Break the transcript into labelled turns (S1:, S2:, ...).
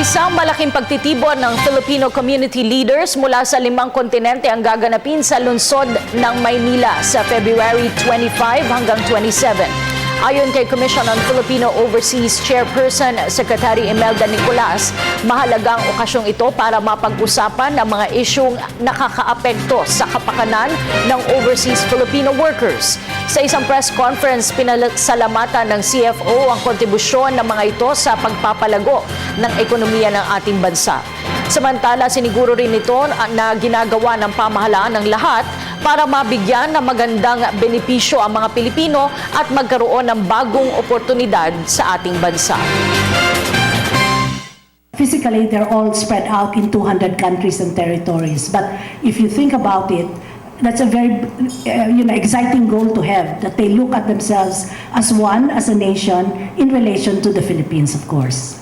S1: Isang malaking pagtitipon ng Filipino community leaders mula sa 5 kontinente ang gaganapin sa lungsod ng Maynila sa February 25 hanggang 27. Ayon kay Commission on Filipino Overseas Chairperson Secretary Imelda Nicolas, mahalagang okasyong ito para mapag-usapan ang mga isyung nakakaapekto sa kapakanan ng overseas Filipino workers. Sa isang press conference, pinasalamatan ng CFO ang kontribusyon ng mga ito sa pagpapalago ng ekonomiya ng ating bansa. Samantala, siniguro rin ito na ginagawa ng pamahalaan ng lahat para mabigyan ng magandang benepisyo ang mga Pilipino at magkaroon ng bagong oportunidad sa ating bansa.
S2: Physically, they're all spread out in 200 countries and territories. But if you think about it, that's a very exciting goal to have, that they look at themselves as one, as a nation, in relation to the Philippines, of course.